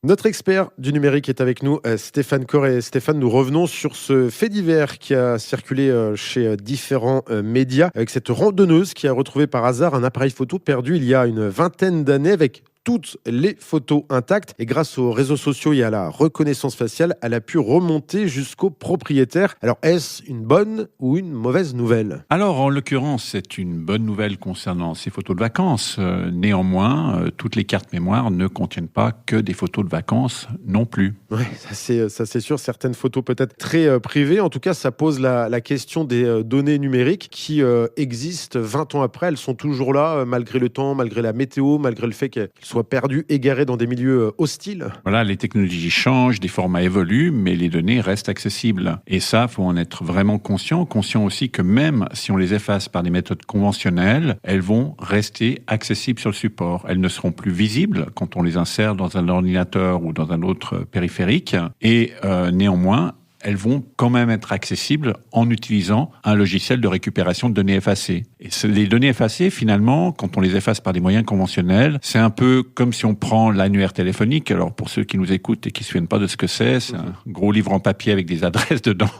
Notre expert du numérique est avec nous, Stéphane Corr. Stéphane, nous revenons sur ce fait divers qui a circulé chez différents médias, avec cette randonneuse qui a retrouvé par hasard un appareil photo perdu il y a une vingtaine d'années avec toutes les photos intactes. Et grâce aux réseaux sociaux et à la reconnaissance faciale, elle a pu remonter jusqu'au propriétaire. Alors, est-ce une bonne ou une mauvaise nouvelle ? Alors, en l'occurrence, c'est une bonne nouvelle concernant ces photos de vacances. Néanmoins, toutes les cartes mémoire ne contiennent pas que des photos de vacances non plus. Oui, ça c'est sûr. Certaines photos peut-être très privées. En tout cas, ça pose la question des données numériques qui existent 20 ans après. Elles sont toujours là, malgré le temps, malgré la météo, malgré le fait qu'elles soient perdues, égarées dans des milieux hostiles. Voilà, les technologies changent, des formats évoluent, mais les données restent accessibles. Et ça, faut en être vraiment conscient. Conscient aussi que même si on les efface par des méthodes conventionnelles, elles vont rester accessibles sur le support. Elles ne seront plus visibles quand on les insère dans un ordinateur ou dans un autre périphérique. Et néanmoins, elles vont quand même être accessibles en utilisant un logiciel de récupération de données effacées. Et les données effacées, finalement, quand on les efface par des moyens conventionnels, c'est un peu comme si on prend l'annuaire téléphonique. Alors, pour ceux qui nous écoutent et qui ne se souviennent pas de ce que c'est un gros livre en papier avec des adresses dedans.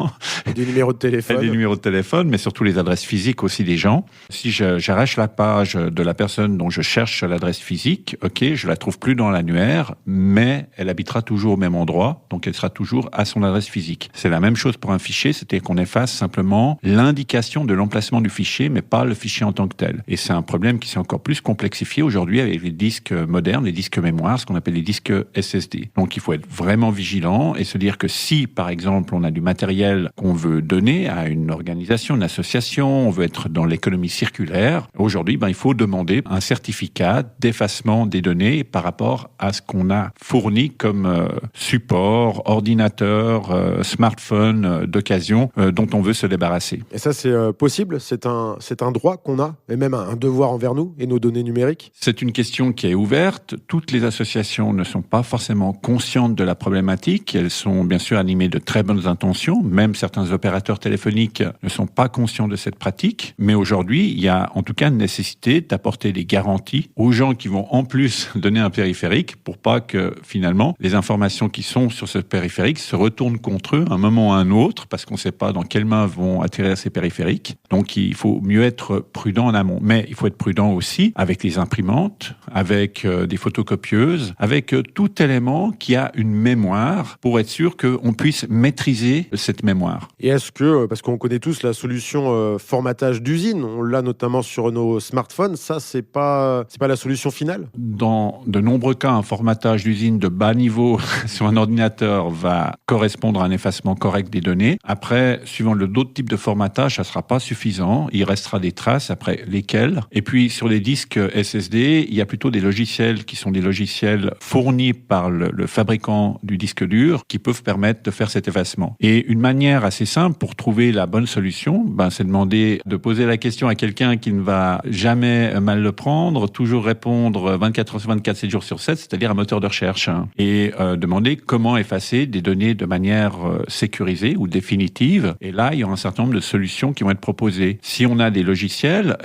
Et des numéros de téléphone. Et des numéros de téléphone, mais surtout les adresses physiques aussi des gens. Si j'arrache la page de la personne dont je cherche l'adresse physique, ok, je la trouve plus dans l'annuaire, mais elle habitera toujours au même endroit, donc elle sera toujours à son adresse physique. C'est la même chose pour un fichier, c'est-à-dire qu'on efface simplement l'indication de l'emplacement du fichier, mais pas le fichier en tant que tel. Et c'est un problème qui s'est encore plus complexifié aujourd'hui avec les disques modernes, les disques mémoire, ce qu'on appelle les disques SSD. Donc il faut être vraiment vigilant et se dire que si, par exemple, on a du matériel qu'on veut donner à une organisation, une association, on veut être dans l'économie circulaire, aujourd'hui, il faut demander un certificat d'effacement des données par rapport à ce qu'on a fourni comme support, ordinateur, smartphone d'occasion dont on veut se débarrasser. Et ça, c'est possible ? C'est un droit qu'on a, et même un devoir envers nous et nos données numériques ? C'est une question qui est ouverte. Toutes les associations ne sont pas forcément conscientes de la problématique. Elles sont bien sûr animées de très bonnes intentions. Même certains opérateurs téléphoniques ne sont pas conscients de cette pratique. Mais aujourd'hui, il y a en tout cas une nécessité d'apporter des garanties aux gens qui vont en plus donner un périphérique pour pas que finalement les informations qui sont sur ce périphérique se retournent contre eux à un moment ou à un autre, parce qu'on ne sait pas dans quelles mains vont atterrir ces périphériques. Donc il faut mieux être prudent en amont. Mais il faut être prudent aussi avec les imprimantes, avec des photocopieuses, avec tout élément qui a une mémoire pour être sûr qu'on puisse maîtriser cette mémoire. Et est-ce que, parce qu'on connaît tous la solution formatage d'usine, on l'a notamment sur nos smartphones, ça c'est pas la solution finale ? Dans de nombreux cas, un formatage d'usine de bas niveau sur un ordinateur va correspondre à un effacement correct des données. Après, suivant d'autres types de formatage, ça sera pas suffisant. Il restera des traces, après lesquelles. Et puis, sur les disques SSD, il y a plutôt des logiciels qui sont des logiciels fournis par le fabricant du disque dur qui peuvent permettre de faire cet effacement. Et une manière assez simple pour trouver la bonne solution, c'est demander de poser la question à quelqu'un qui ne va jamais mal le prendre, toujours répondre 24 heures sur 24, 7 jours sur 7, c'est-à-dire un moteur de recherche. Et demander comment effacer des données de manière sécurisée ou définitive. Et là, il y aura un certain nombre de solutions qui vont être proposées. Si on a des logiciels,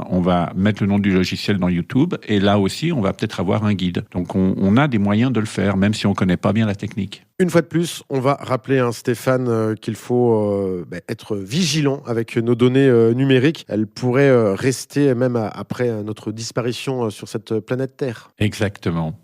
on va mettre le nom du logiciel dans YouTube et là aussi, on va peut-être avoir un guide. Donc, on a des moyens de le faire, même si on ne connaît pas bien la technique. Une fois de plus, on va rappeler, Stéphane, qu'il faut être vigilant avec nos données numériques. Elles pourraient rester même après notre disparition sur cette planète Terre. Exactement.